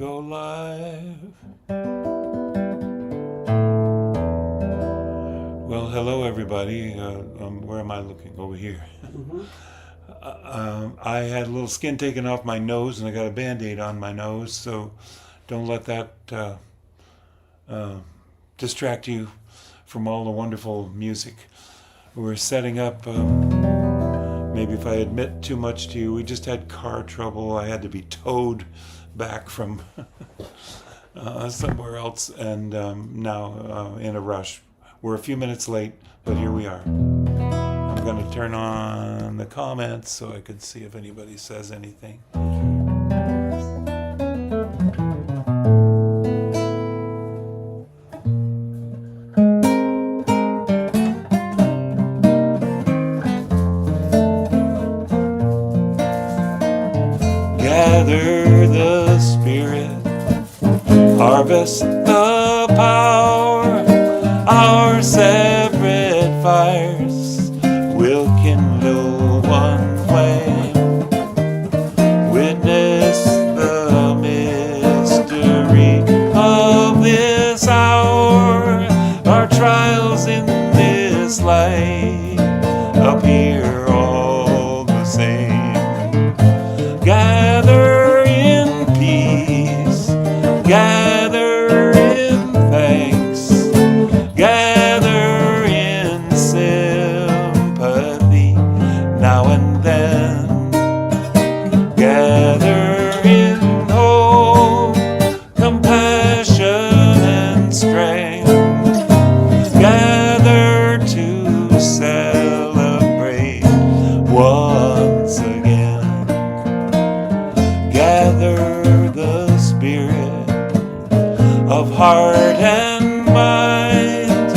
go live. Well, hello everybody. Where am I looking? Over here. I had a little skin taken off my nose and I got a Band-Aid on my nose, so don't let that distract you from all the wonderful music. We're setting up, maybe if I admit too much to you, we just had car trouble. I had to be towed back from somewhere else, and now in a rush. We're a few minutes late, but here we are. I'm going to turn on the comments so I could see if anybody says anything. Gather the Spirit, harvest the power, our separate fires will kindle one flame. Witness the mystery of this hour, our trials in this life appear all the same. Gather in peace, gather in thanks, gather in sympathy now and then. Gather in hope, compassion and strength. Gather to celebrate once again. Gather the Spirit of heart and mind,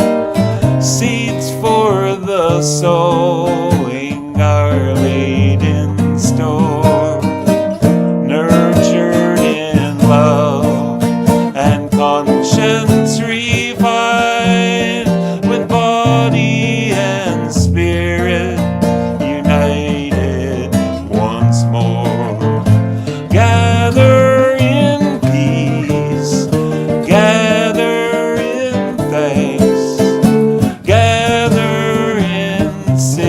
seeds for the sowing are laid in store, nurtured in love and conscience refined, with body and spirit united once more. Gather in peace, gather in thanks, gather in sympathy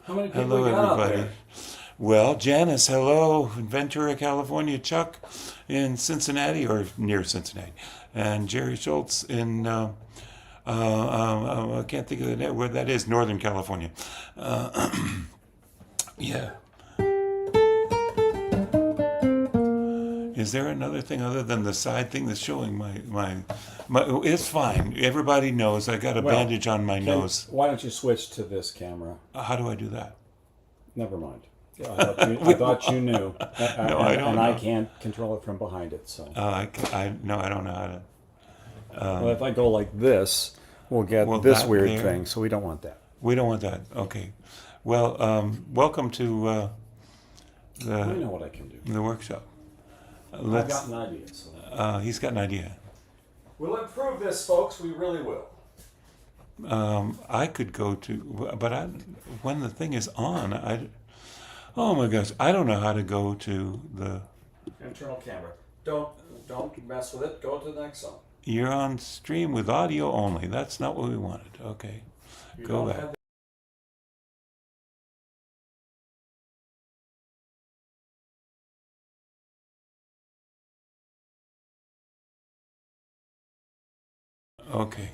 How many people Hello, we got out everybody. there? Well, Janice, hello, in Ventura, California. Chuck in Cincinnati, or near Cincinnati. And Jerry Schultz in, I can't think of the name, where that is, Northern California. Yeah. Is there another thing other than the side thing that's showing my it's fine. Everybody knows I got a bandage on my nose. Why don't you switch to this camera? How do I do that? Never mind. I thought you knew. No, I don't And know. I can't control it from behind it. So. No, I don't know how to. Well, if I go like this, we'll get Well, this that weird there- thing. So we don't want that. We don't want that. Okay. Well, welcome to I know what I can do. the workshop. I've got an idea. So. He's got an idea. We'll improve this, folks. We really will. I could go to, but when the thing is on, oh my gosh, I don't know how to go to the. Internal camera. Don't mess with it. Go to the next zone. You're on stream with audio only. That's not what we wanted. Okay, You go don't back. have Okay.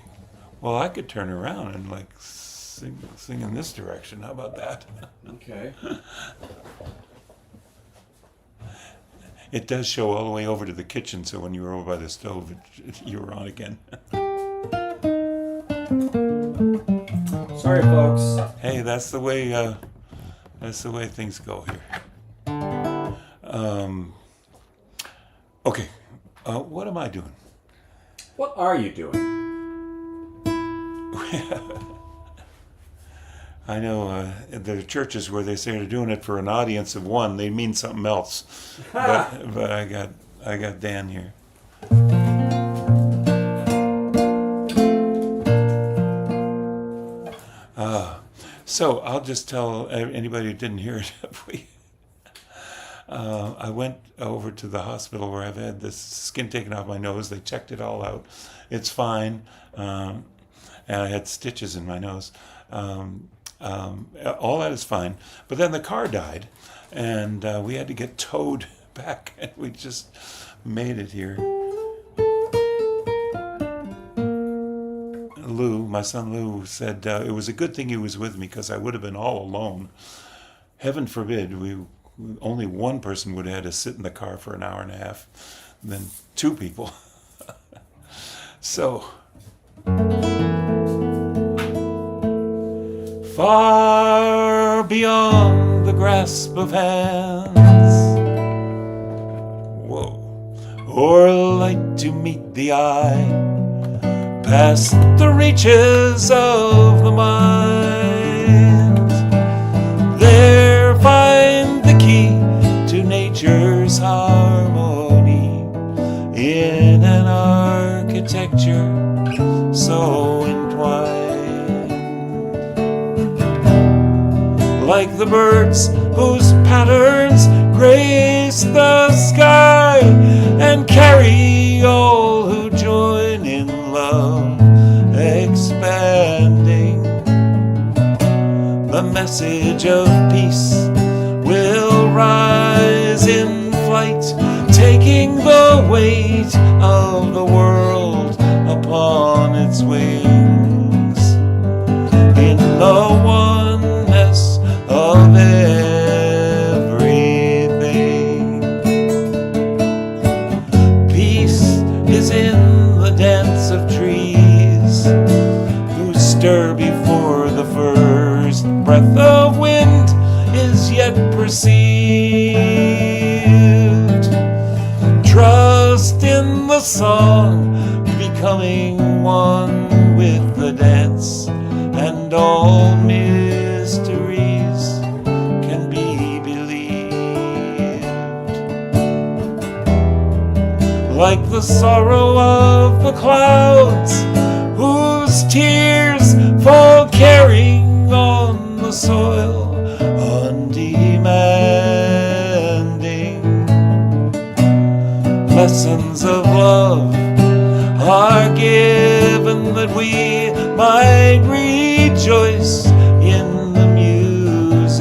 Well, I could turn around and like sing in this direction. How about that? Okay. It does show all the way over to the kitchen, so when you were over by the stove, you were on again. Sorry, folks. Hey, that's the way things go here. Okay, what am I doing? What are you doing? I know there are churches where they say they're doing it for an audience of one. They mean something else. but I got Dan here. So I'll just tell anybody who didn't hear it. I went over to the hospital where I've had this skin taken off my nose. They checked it all out. It's fine. And I had stitches in my nose. All that is fine. But then the car died, and we had to get towed back, and we just made it here. Lou, my son Lou, said it was a good thing he was with me because I would have been all alone. Heaven forbid, only one person would have had to sit in the car for an hour and a half, then two people. So, far beyond the grasp of hands, whoa, or light to meet the eye, past the reaches of the mind, there find the key to nature's harmony in an architecture so entwined. Like the birds whose patterns grace the sky and carry all who join in love, expanding the message of peace will rise in flight, taking the weight of the world upon its wings, in the oneness of everything. Peace is in the dance of trees who stir before the first breath of wind is yet perceived. Trust in the song, becoming one with the dance, and all mysteries can be believed. Like the sorrow of the clouds, whose tears fall carrying on the soil, undemanding. Lessons of love are given that we might rejoice in the music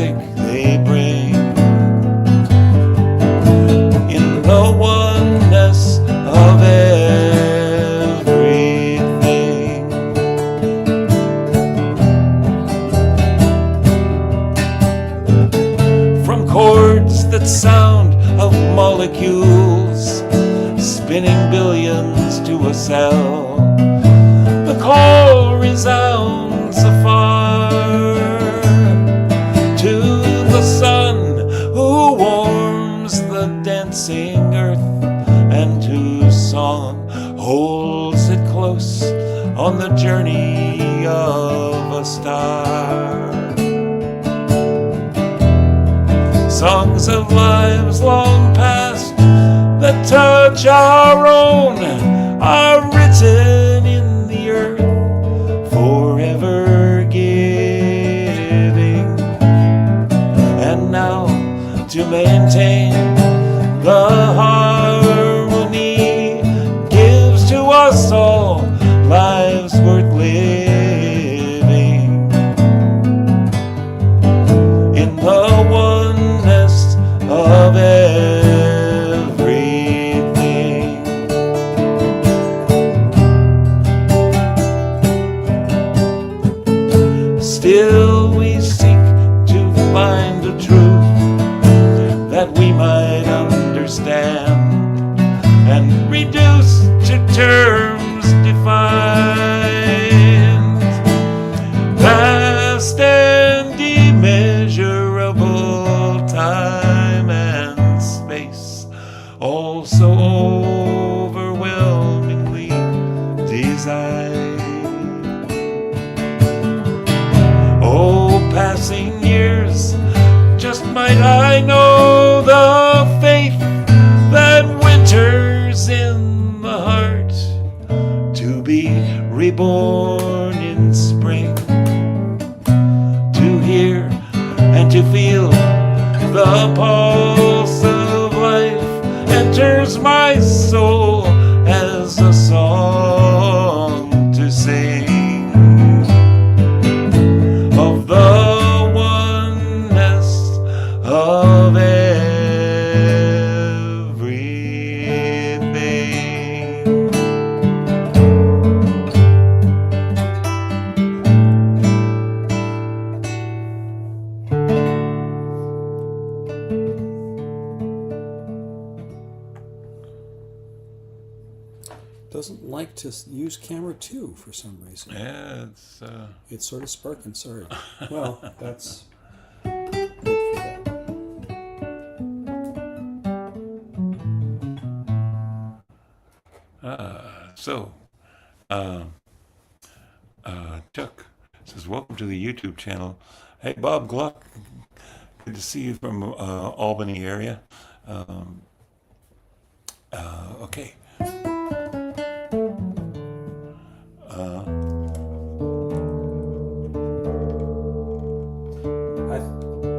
that sound of molecules spinning billions to a cell. The call resounds afar to the sun who warms the dancing earth, and whose song holds it close on the journey of a star. Songs of lives long past that touch our own are written in the earth, forever giving. And now to maintain the harmony gives to us all lives worth living in the oneness of everything. Still we seek to find a truth that we might understand and reduce to terms defined, vast and immeasurable time and space, also overwhelmingly designed. Oh, passing years, just might I know the faith that winters in the heart, to be reborn in spring, to hear and to feel the pulse of life enters my soul as a song to sing of the oneness of everything. Doesn't like to use camera 2 for some reason. Yeah, It's sort of sparking, sorry. Well, that's good for that. Chuck says, welcome to the YouTube channel. Hey, Bob Gluck, good to see you from Albany area. Okay.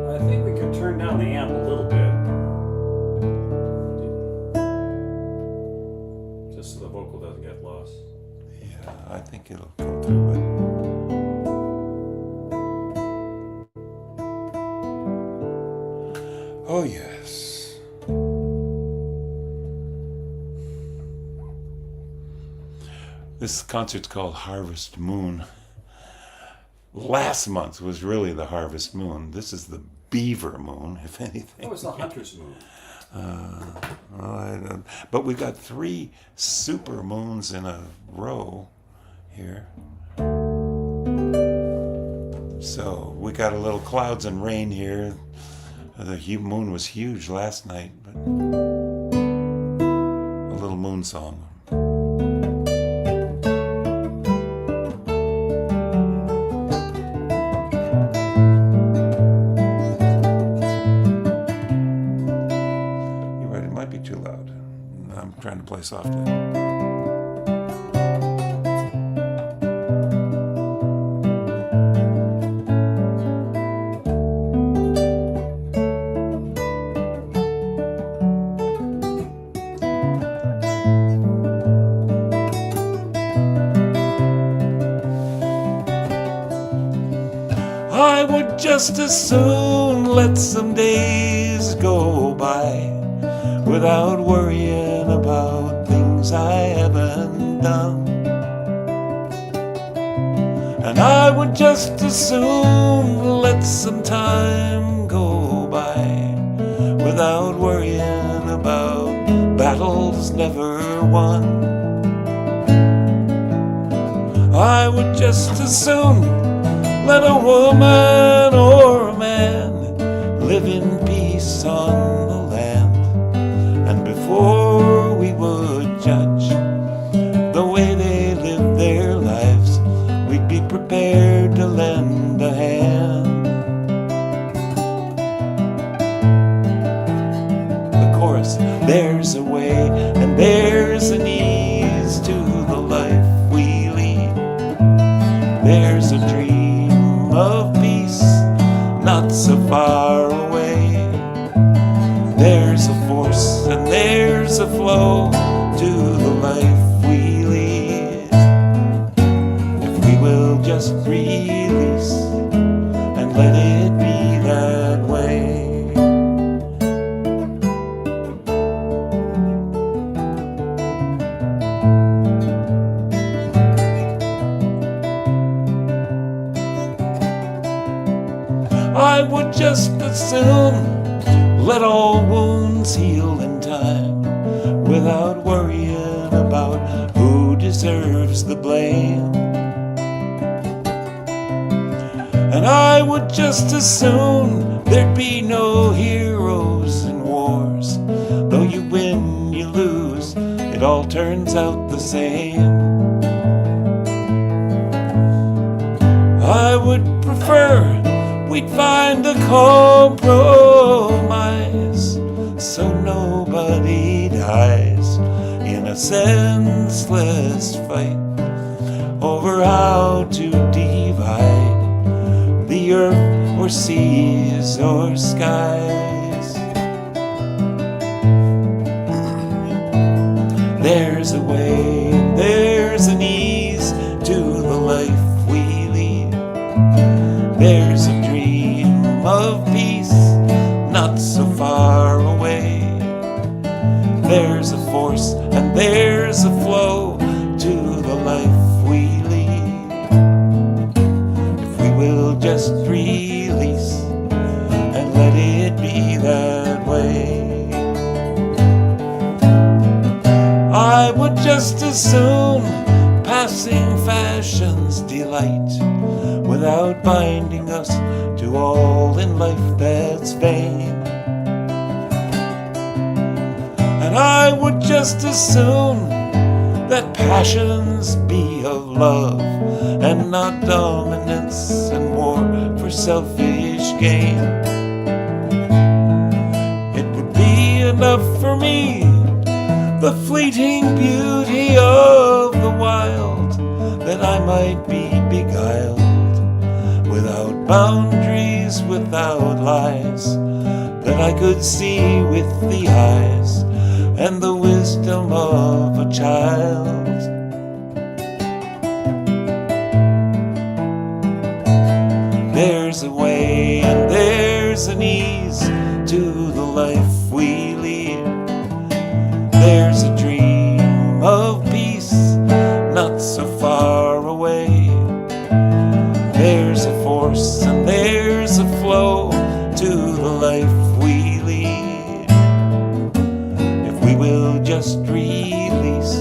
I think we could turn down the amp a little bit, just so the vocal doesn't get lost. Yeah, I think it'll come through. Oh, yes. This concert's called Harvest Moon. Last month was really the Harvest Moon. This is the Beaver Moon, if anything. Oh, it's the Hunter's Moon. But we've got 3 super moons in a row here. So we got a little clouds and rain here. The moon was huge last night, but a little moon song. You're right, it might be too loud. I'm trying to play softly. I would just as soon let some days go by without worrying about things I haven't done. And I would just as soon let some time go by without just as soon let a woman or a man live in peace on the land. And before we would judge the way they live their lives, we'd be prepared to lend a hand. The chorus, there's a way and there's an ease to the life we lead. There's a dream of peace not so far away. There's a force and there's a flow to the life we lead. If we will just release and let it be that way. I would just as soon let all wounds heal in time without worrying about who deserves the blame. And I would just as soon there'd be no heroes in wars. Though you win, you lose, it all turns out the same. I would prefer we'd find a compromise so nobody dies in a senseless fight over how to divide the earth or seas or skies. There's a way and there's an ease to the life we lead. There's a dream of peace not so far away. There's a force and there's a flow to the life we lead. If we will just release and let it be that way. I would just as soon passing fashion's delight without binding us to all in life that's vain. And I would just as soon that passions be of love and not dominance and war for selfish gain. It would be enough for me, the fleeting beauty of the wild, that I might be beguiled without boundaries, without lies, that I could see with the eyes and the wisdom of a child. There's a way and there's an ease to the life we lead. There's a dream of peace not so far away. There's a force and there's a flow to the life we lead. If we will just release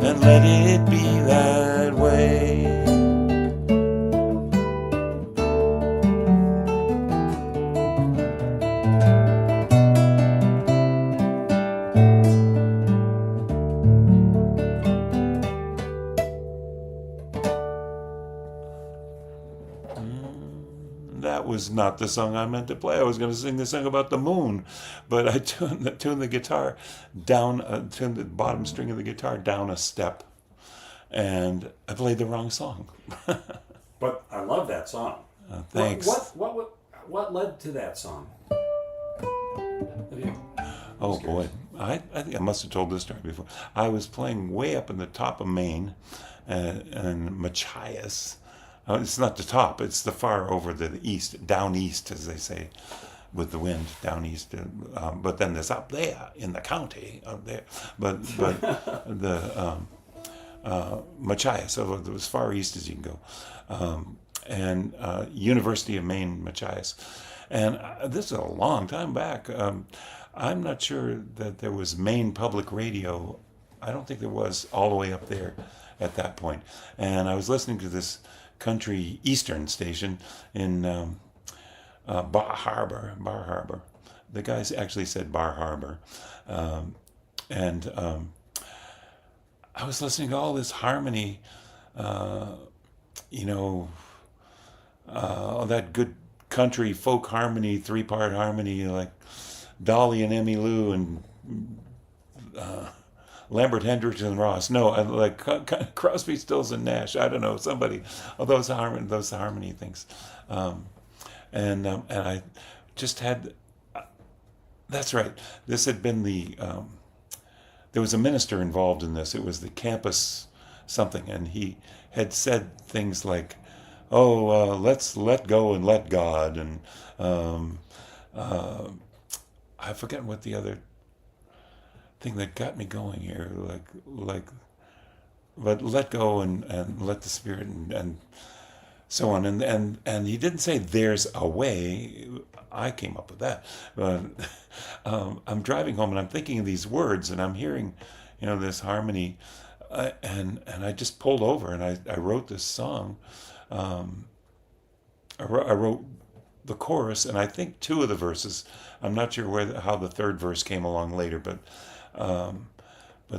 and let it be that way. That was not the song I meant to play. I was going to sing the song about the moon, but I tuned the guitar down, tuned the bottom string of the guitar down a step, and I played the wrong song. But I love that song. Thanks. What led to that song? Oh boy, I think I must have told this story before. I was playing way up in the top of Maine, and Machias. It's not the top; it's the far over the east, down east, as they say, with the wind down east. But then there's up there in the county, up there. But the Machias, so as far east as you can go, and University of Maine, Machias, and this is a long time back. I'm not sure that there was Maine Public Radio I don't think there was all the way up there at that point. And I was listening to this country eastern station in Bar Harbor. The guys actually said Bar Harbor. And I was listening to all this harmony, all that good country folk harmony, 3-part harmony, like Dolly and Emmy Lou and Lambert Hendrickson Ross. No, like Crosby, Stills and Nash. I don't know, somebody of those harmony things. And I just had. That's right. This had been there was a minister involved in this. It was the campus something, and he had said things like, "Oh, let's let go and let God," and I forget what the other thing that got me going here, but let go and let the Spirit and so on, and he didn't say there's a way. I came up with that. I'm driving home and I'm thinking of these words and I'm hearing, this harmony, and I just pulled over and I wrote this song. I wrote the chorus and I think 2 of the verses. I'm not sure how the 3rd verse came along later, but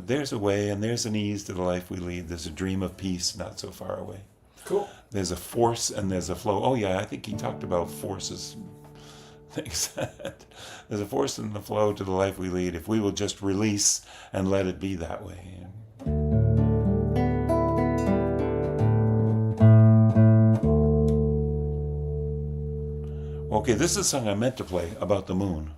there's a way and there's an ease to the life we lead. There's a dream of peace not so far away. Cool. There's a force and there's a flow. Oh yeah, I think he talked about forces. Things. There's a force and the flow to the life we lead if we will just release and let it be that way. Okay, this is a song I meant to play about the moon.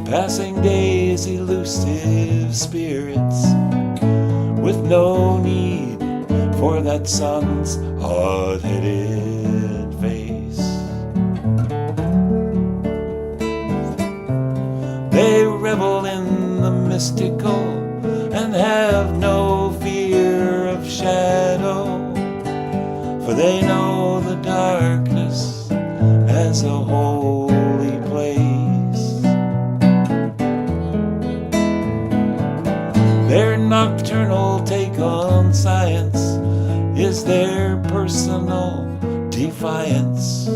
Passing days, elusive spirits, with no need for that sun's hot-headed face. They revel in the mystical and have no fear of shadow, for they know the darkness as a holy place. Their nocturnal take on science is their personal defiance.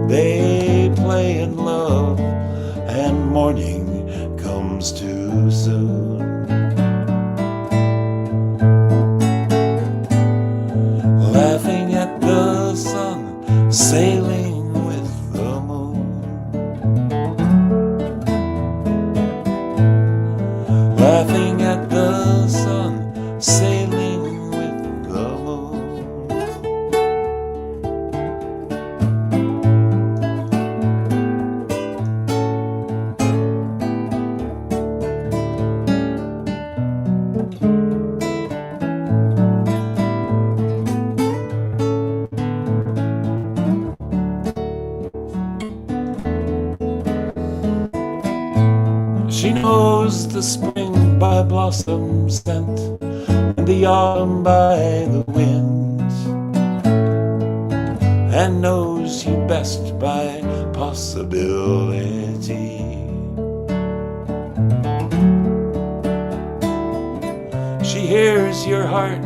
They play in love and morning comes too soon. Laughing at the sun, sailing with the moon. Laughing at the sun, sailing with the moon. She knows the spring by blossom scent and the autumn by the wind, and knows you best by possibility. She hears your heart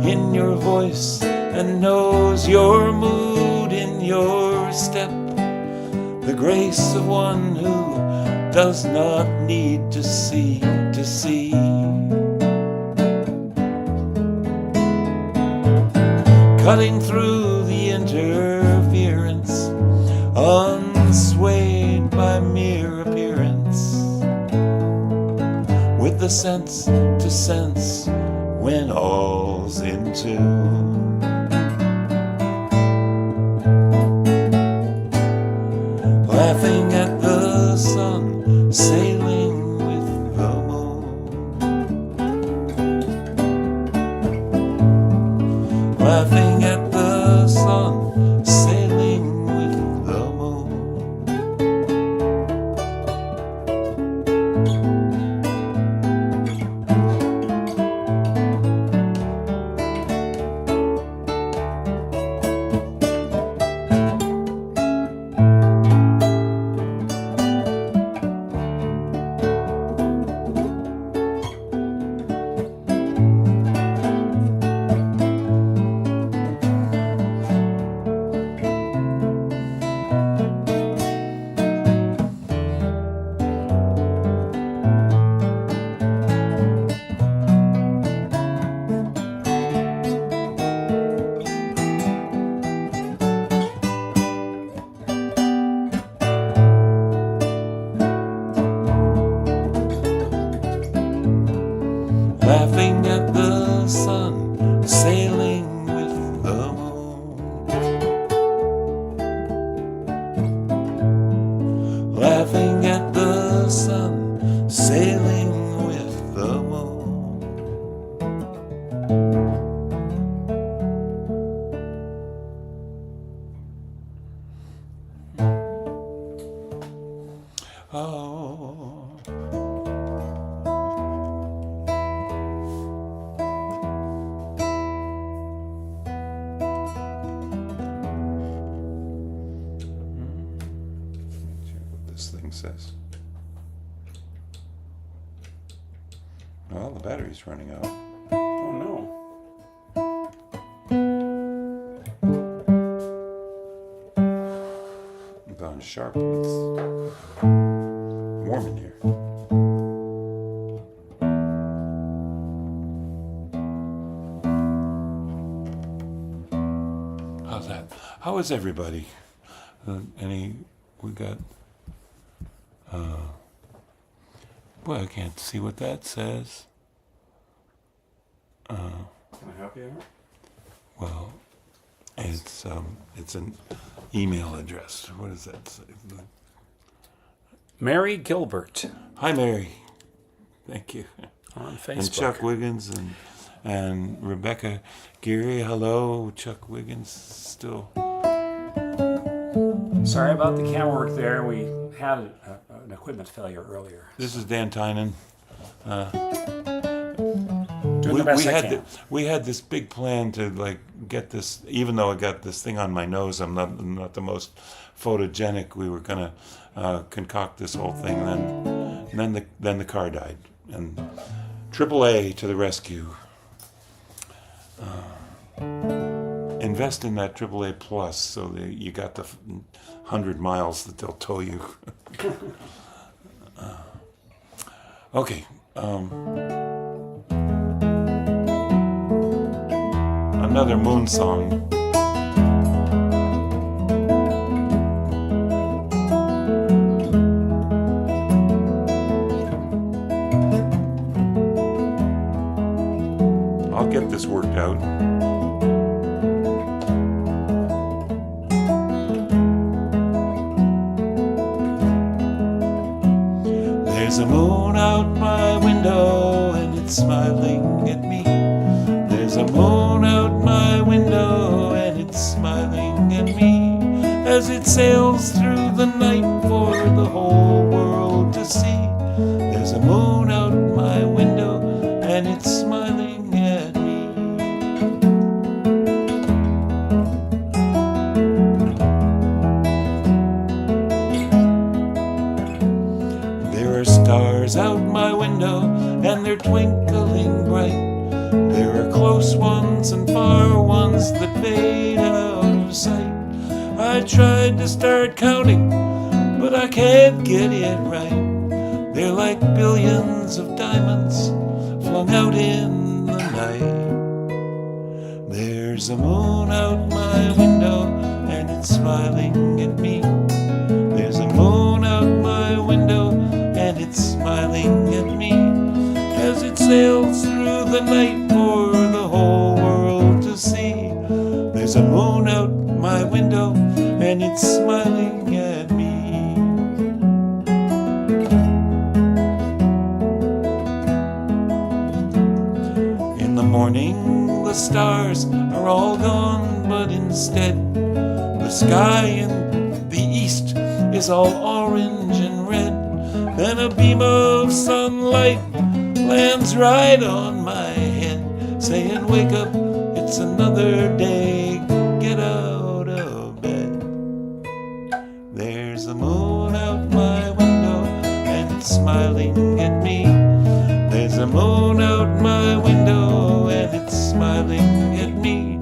in your voice and knows your mood in your step, the grace of one who does not need to see to see. Cutting through the interference, unswayed by mere appearance, with the sense to sense when all's in tune. Laughing at the sun, sailing with the moon. Laughing at the sun, sailing with laughing at the sun, sailing with the moon. Laughing at the sun, sailing with the moon. Oh. Check what this thing says. Well, the battery's running out. Oh no. I've gone sharp. It's warm in here. How's that? How is everybody? We got, boy, I can't see what that says. Can I help you? Well, it's an email address. What does that say? Mary Gilbert Hi, Mary. Thank you. on Facebook. And Chuck Wiggins and Rebecca Geary. Hello, Chuck Wiggins. Still. Sorry about the camera work there. We had an equipment failure earlier. This is Dan Tynan. Doing the best I had can. we had this big plan to like get this. Even though I got this thing on my nose, I'm not the most photogenic. We were gonna concoct this whole thing, and then the car died, and AAA to the rescue. Invest in that AAA Plus so that you got the 100 miles that they'll tow you. Okay. Another moon song. I'll get this worked out. There's a moon out my window and it's smiling at me. There's a moon out my window and it's smiling at me as it sails through the night for the whole world to see. There's a moon out my window and it's smiling at me. There are stars out my window and they're twinkling bright. There are close ones and far ones that fade out of sight. I tried to start counting, but I can't get it right. They're like billions of diamonds flung out in the night. There's a moon out my window and it's smiling at me. There's a moon out my window and it's smiling at me as it sails through the night for the whole world to see. There's a moon out my window and it's smiling at me. In the morning the stars are all gone, but instead the sky in the east is all orange and red. Then a beam of sunlight lands right on my head, saying, wake up, it's another day, get out of bed. There's a moon out my window and it's smiling at me. There's a moon out my window and it's smiling at me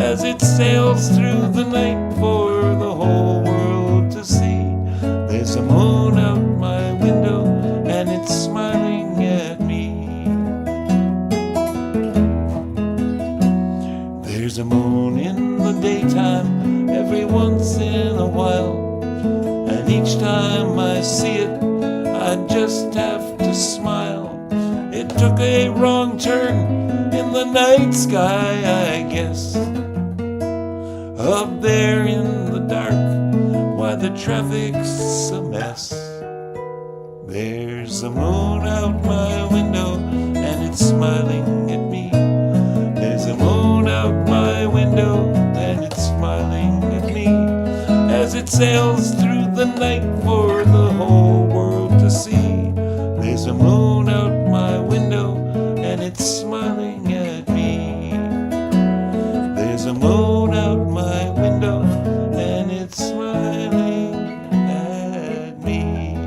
as it sails through the night for the whole world to see. There's a moon out my window and it's smiling at me. There's a moon in the daytime every once in a while, and each time I see it I just have to smile. It took a wrong turn in the night sky, I guess. Up there in the dark, why the traffic's a mess. There's a moon out my window and it's smiling at me. There's a moon out my window and it's smiling at me as it sails through the night for the whole world to see. There's a moon out my window and it's smiling at me. There's a moon out my window and it's smiling at me.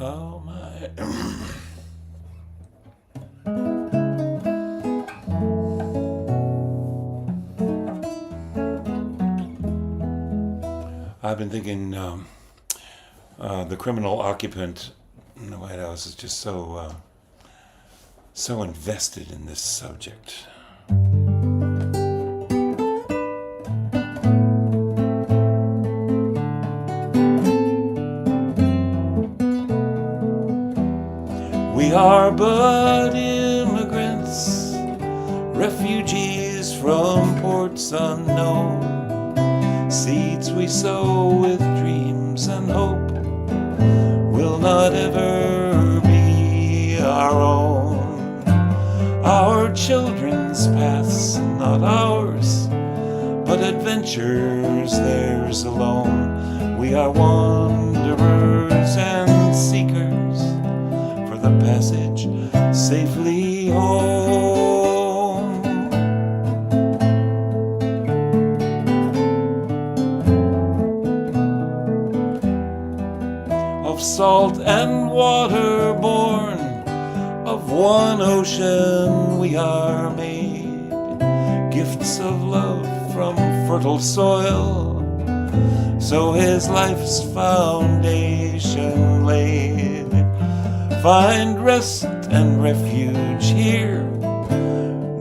Oh my. I've been thinking the criminal occupant in the White House is just so invested in this subject. We are but immigrants, refugees from ports unknown. Seeds we sow with dreams and hope will not ever be our own. Our children's paths, not ours, but adventures theirs alone. We are wanderers and seekers for the passage safely home. Of salt and water born, of one ocean we are made, gifts of love from fertile soil, so his life's foundation laid. Find rest and refuge here,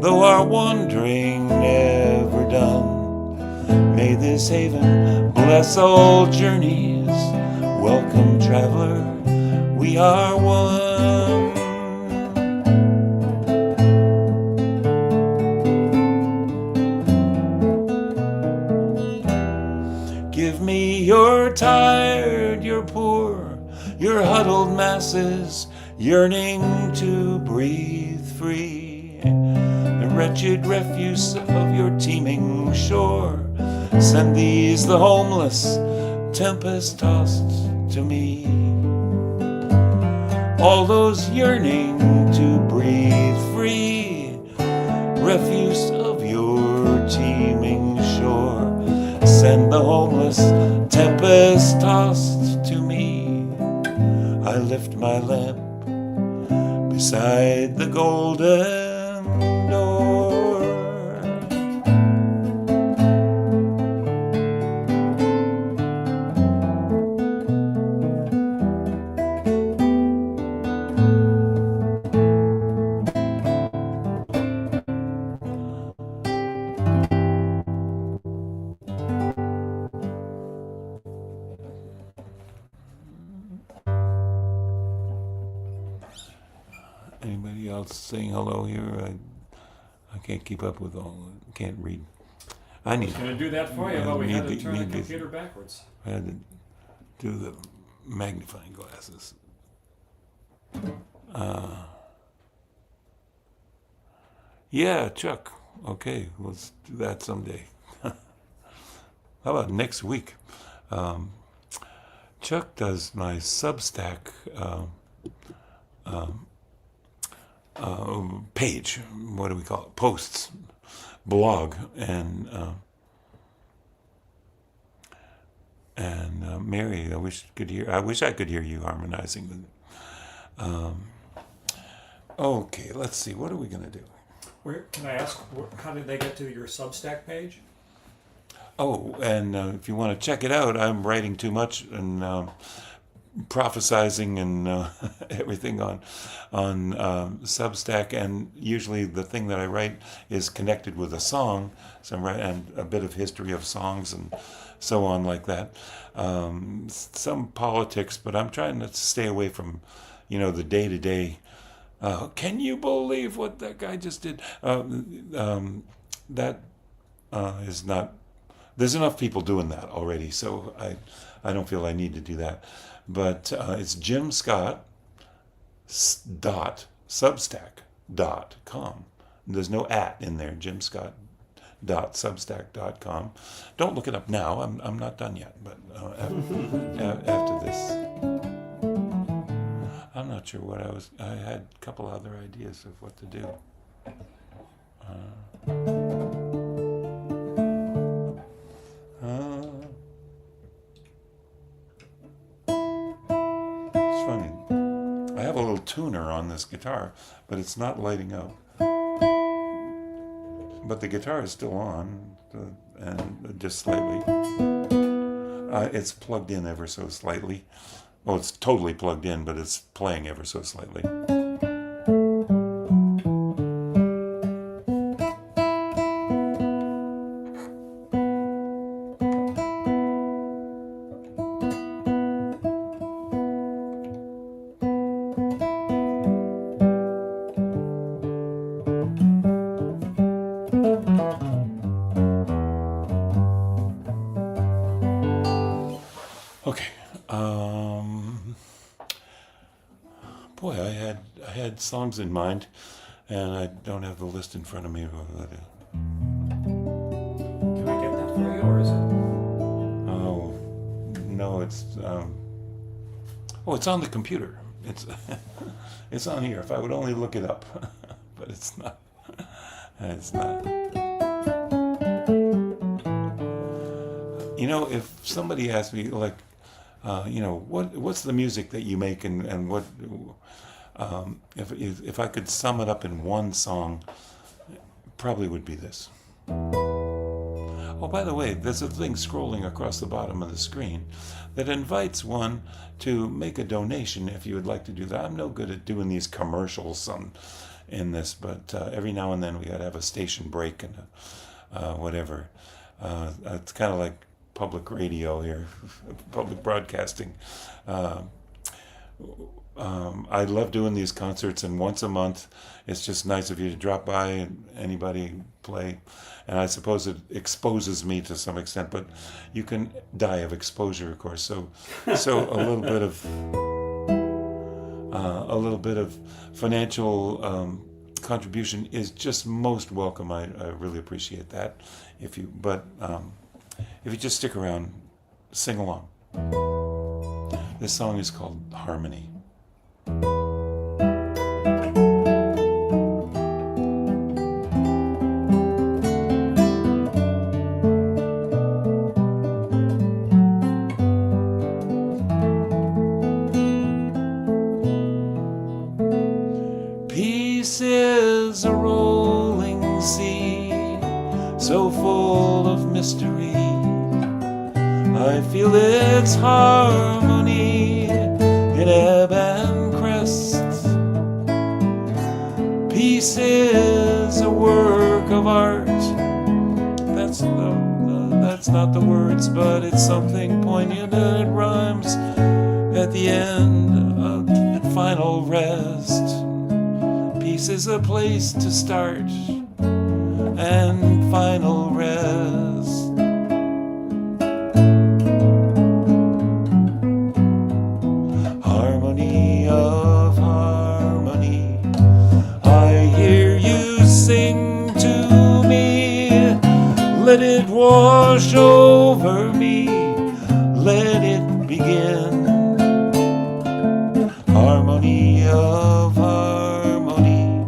though our wandering never done. May this haven bless all journeys. Welcome, traveler, we are one. Give me your tired, your poor, your huddled masses yearning to breathe free. The wretched refuse of your teeming shore, send these the homeless, tempest-tossed to me. All those yearning to breathe free, refuse of your teeming shore, send the homeless, tempest-tossed to me. I lift my lamp beside the golden door. Anybody else saying hello here? I can't keep up with all. Can't read. I need. Gonna do that for you, Yeah, but we had to need turn the these. computer backwards. I had to do the magnifying glasses. Yeah, Chuck. Okay, let's do that someday. How about next week? Chuck does my Substack page. What do we call it? Posts, blog, and Mary. I wish I could hear you harmonizing. Okay, let's see. What are we gonna do? Where can I ask? How did they get to your Substack page? Oh, and if you want to check it out, I'm writing too much, and prophesizing and everything on Substack, and usually the thing that I write is connected with a song, so I'm and a bit of history of songs and so on like that. Some politics, but I'm trying to stay away from, the day-to-day. Can you believe what that guy just did? That is not. There's enough people doing that already, so I don't feel I need to do that. But it's Jim Scott Substack.com. There's no @ in there. Jim Scott .substack.com. Don't look it up now. I'm not done yet. But after this, I'm not sure what I had a couple other ideas of what to do. It's funny. I have a little tuner on this guitar, but it's not lighting up. But the guitar is still on, and just slightly. It's plugged in ever so slightly. Well, it's totally plugged in, but it's playing ever so slightly. Okay. Boy, I had songs in mind, and I don't have the list in front of me. Can I get that for you, or is it? Oh, no, it's it's on the computer. It's on here. If I would only look it up, but it's not. It's not. If somebody asked me, like, what's the music that you make, and what, if I could sum it up in one song, it probably would be this. Oh, by the way, there's a thing scrolling across the bottom of the screen that invites one to make a donation if you would like to do that. I'm no good at doing these commercials in this, but every now and then we got to have a station break and whatever. It's kind of like public radio here, public broadcasting. I love doing these concerts, and once a month it's just nice of you to drop by and anybody play, and I suppose it exposes me to some extent, but you can die of exposure, of course, so a little bit of financial contribution is just most welcome. I really appreciate that. If you just stick around, sing along. This song is called Harmony. Peace is a rolling sea, so full of mystery. I feel its harmony in ebb and crests. Peace is a work of art. That's not the words, but it's something poignant and it rhymes at the end of final rest. Peace is a place to start and final rest. Harmony of harmony, I hear you sing to me. Let it wash over me, let it begin. Harmony of harmony,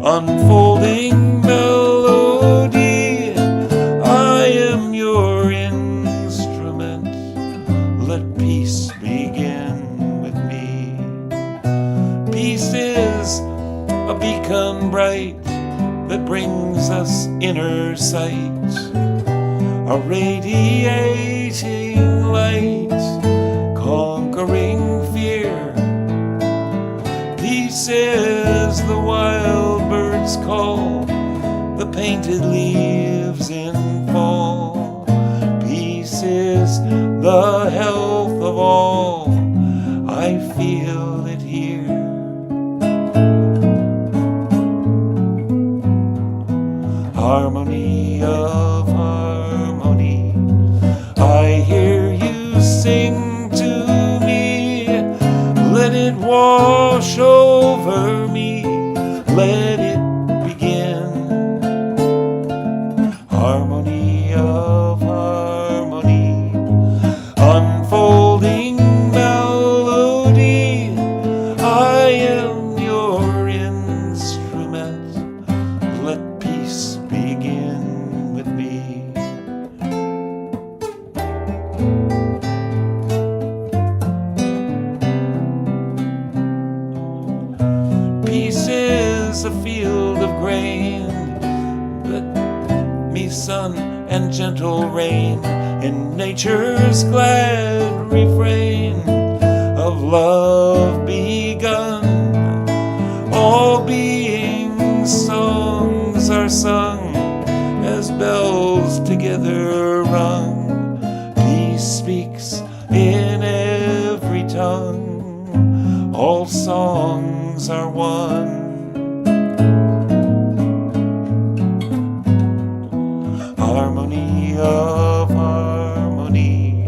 unfolding melody. I am your instrument, let peace begin with me. Peace is a beacon bright that brings us inner sight, a radiating light, conquer conquering fear. Peace is the wild bird's call, the painted leaves in fall. Peace is the health of all, I feel it here. Harmony of harmony, I hear you sing to me. Let it wash over me, let it begin. Harmony of harmony, unfolding melody, I am your instrument, let peace begin with me. Peace is a field of grain, but me sun and gentle rain in nature's glad refrain of love begun. All beings' songs are sung as bells together rung. Peace speaks in every tongue, all songs are one. Harmony of harmony,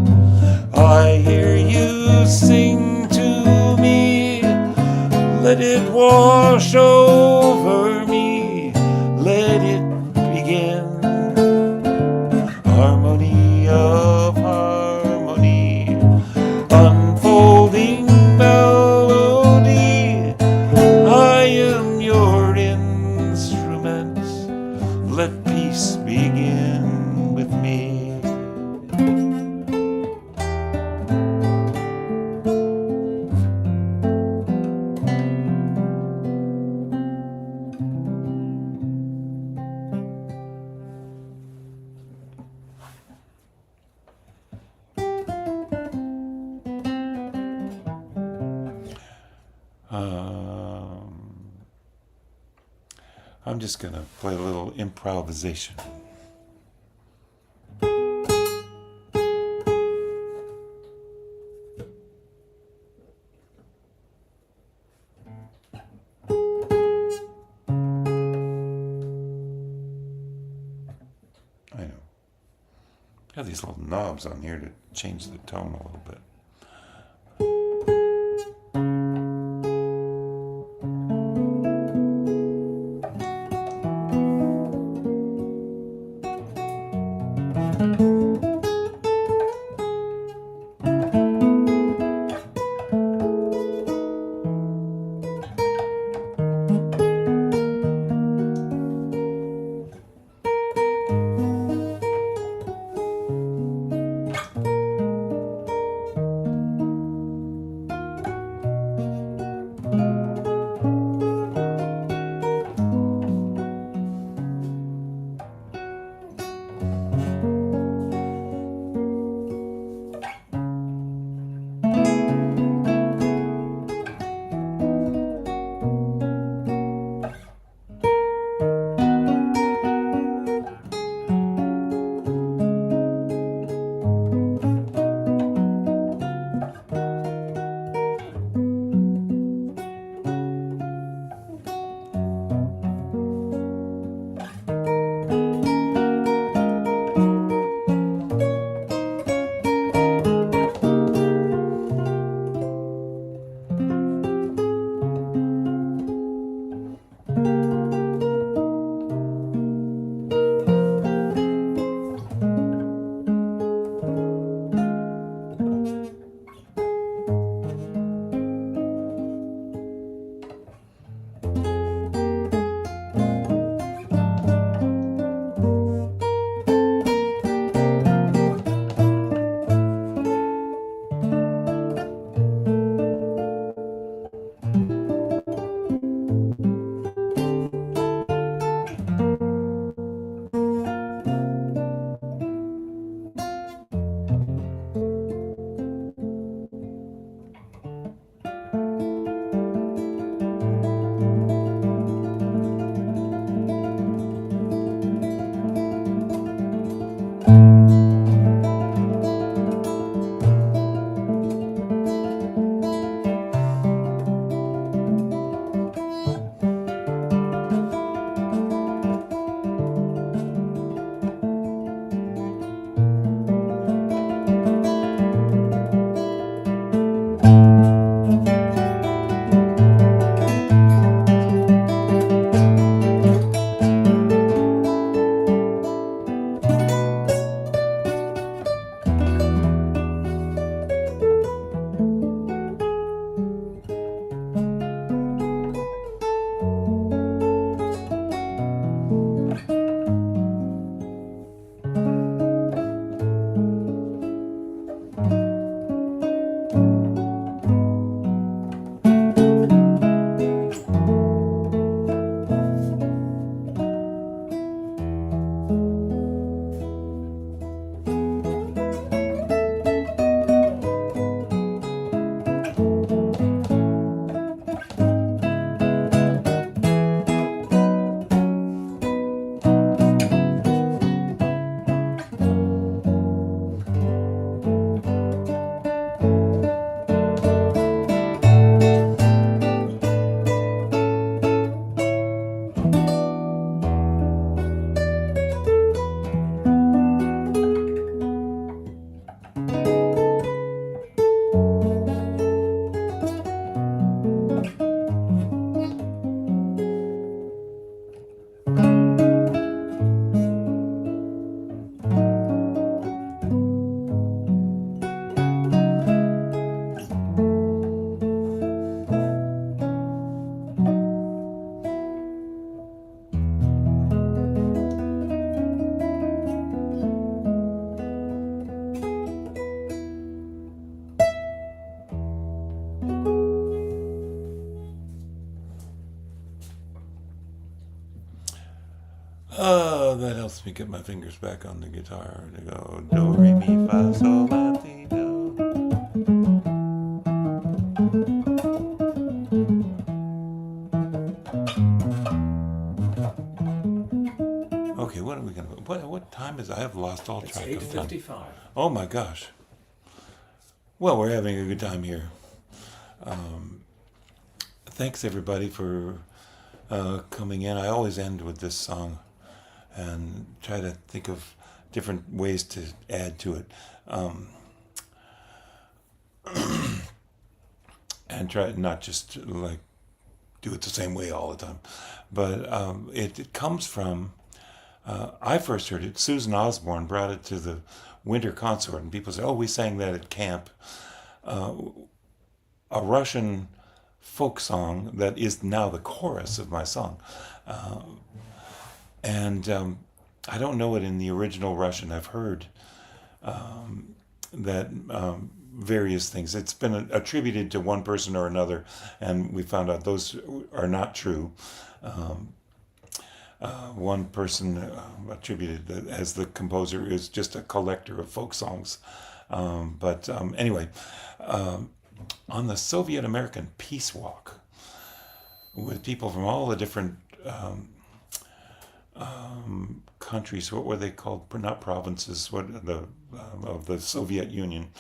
I hear you sing to me. Let it wash over me, let it begin. Harmony of harmony, unfolding melody, I am your instrument, let peace begin with me. I'm just going to play a little improvisation. I know. I have these little knobs on here to change the tone a little bit. That helps me get my fingers back on the guitar to go do, re, mi, fa, sol, la, ti, do. Okay, what are we gonna? What time is it? I have lost all It's track of time. 8:55. Oh my gosh. Well, we're having a good time here. Thanks everybody for coming in. I always end with this song and try to think of different ways to add to it. And try not just like do it the same way all the time. But it comes from, I first heard it, Susan Osborne brought it to the Winter Consort, and people say, oh, we sang that at camp. A Russian folk song that is now the chorus of my song. And I don't know it in the original Russian. I've heard that various things. It's been attributed to one person or another, and we found out those are not true. One person attributed as the composer is just a collector of folk songs. But anyway, on the Soviet American Peace Walk, with people from all the different countries, what were they called? Not provinces, what of the Soviet Union.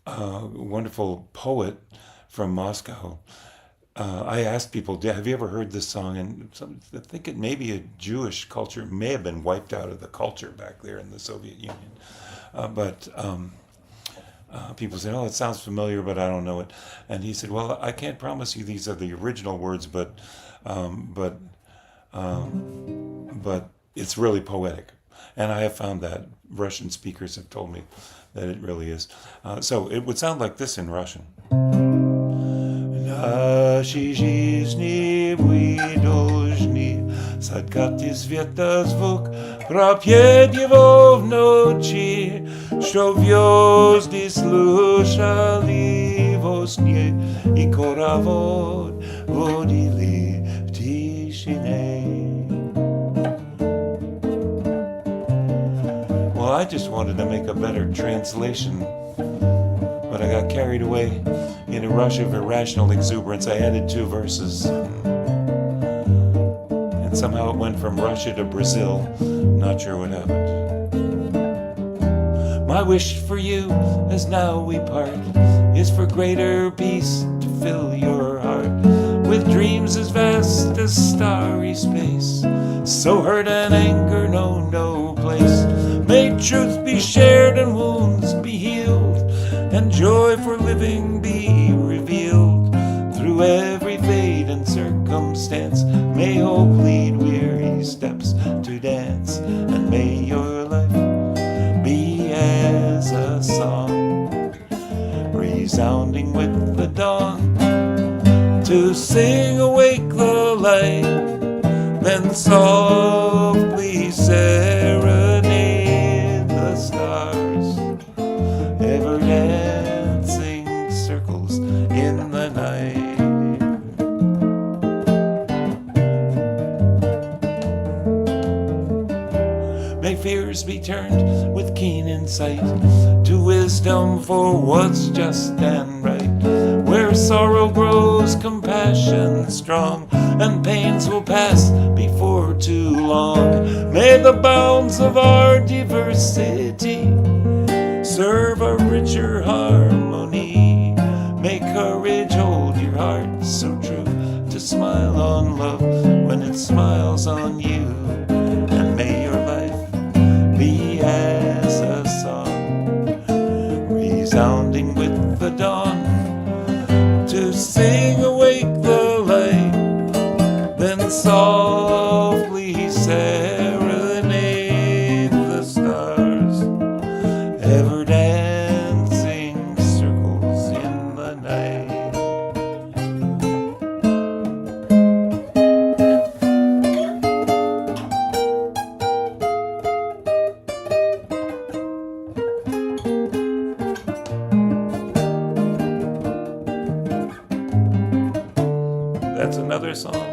Wonderful poet from Moscow. I asked people, have you ever heard this song? And I think it may be a Jewish culture. It may have been wiped out of the culture back there in the Soviet Union. But people said, oh, it sounds familiar, but I don't know it. And he said, well, I can't promise you these are the original words, but it's really poetic. And I have found that Russian speakers have told me that it really is. So it would sound like this in Russian. Нашей жизни вы должны соткать из света звук, пропеть его в ночи, чтоб звезды слушали во сне и хоровод водили в тишине. Well, I just wanted to make a better translation, but I got carried away in a rush of irrational exuberance. I added 2 verses. And somehow it went from Russia to Brazil. Not sure what happened. My wish for you, as now we part, is for greater peace to fill your heart with dreams as vast as starry space. So hurt and anger know no place. May truth be shared and wounds be healed, and joy for living be revealed through every fate and circumstance. May hope lead weary steps to dance, and may your life be as a song resounding with the dawn, to sing awake the light, then softly serenade the stars, ever dancing circles in the night. May fears be turned with keen insight to wisdom for what's just and right. Where sorrow grows, compassion strong, and pains will pass before too long. May the bounds of our diversity serve a richer harmony. May courage hold your heart so true to smile on love when it smiles on you. And may your life be as a song resounding with the dawn, to sing awake the light, then softly serenade the stars, ever dancing circles in the night. That's another song.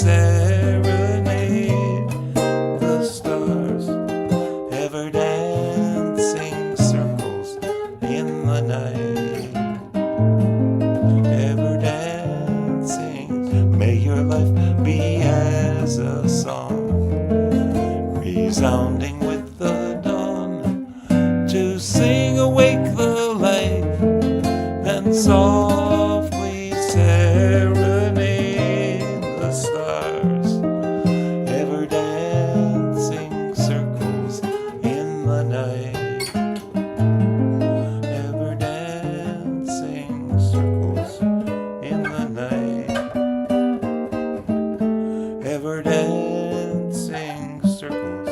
serenade the stars, ever dancing circles in the night, ever dancing. May your life be as a song, resounding with the dawn, to sing awake the light, then softly serenade the stars, ever dancing circles in the night, ever dancing circles in the night, ever dancing circles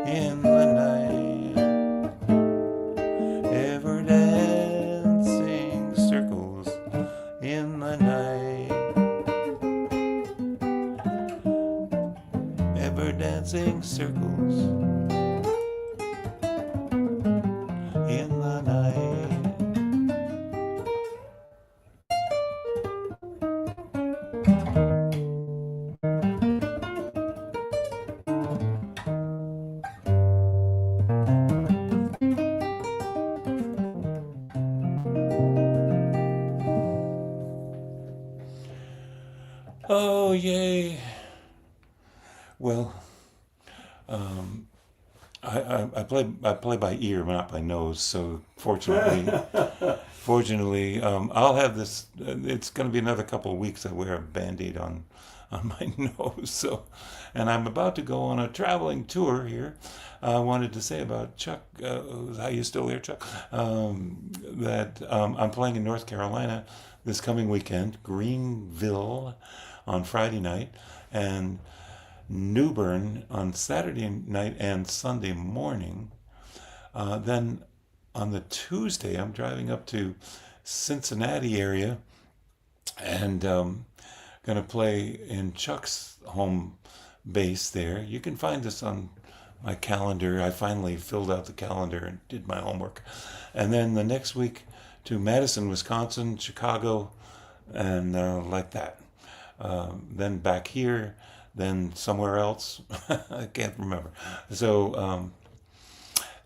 in the night, ever dancing circles in the night, ever dancing circles in the night. Oh, yay. Well, I play by ear, not by nose. So fortunately, I'll have this. It's going to be another couple of weeks. I wear a Band-Aid on my nose. So, and I'm about to go on a traveling tour here. I wanted to say about Chuck. Are you still there, Chuck? That I'm playing in North Carolina this coming weekend, Greenville on Friday night, and New Bern on Saturday night and Sunday morning. Then on the Tuesday, I'm driving up to Cincinnati area and going to play in Chuck's home base there. You can find this on my calendar. I finally filled out the calendar and did my homework. And then the next week to Madison, Wisconsin, Chicago, and like that. Then back here, then somewhere else. I can't remember. So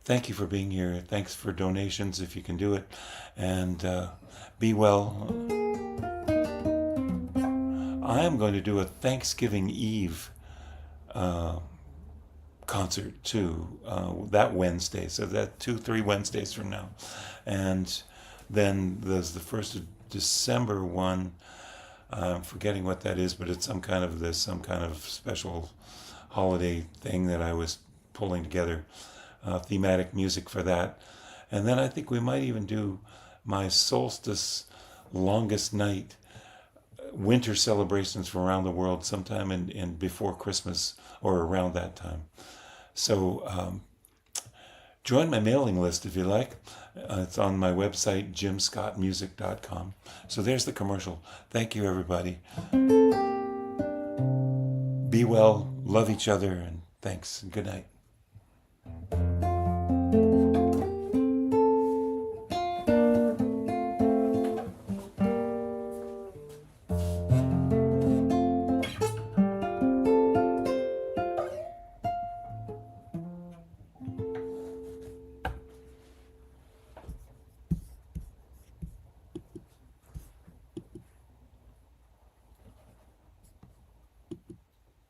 thank you for being here. Thanks for donations if you can do it. And be well. I am going to do a Thanksgiving Eve concert too, that Wednesday. So that 2-3 Wednesdays from now. And then there's the 1st of December one. I'm forgetting what that is, but it's some kind of special holiday thing that I was pulling together, thematic music for that. And then I think we might even do my solstice longest night winter celebrations from around the world sometime in before Christmas or around that time. So join my mailing list if you like. It's on my website, jimscottmusic.com. So there's the commercial. Thank you, everybody. Be well, love each other, and thanks, and good night.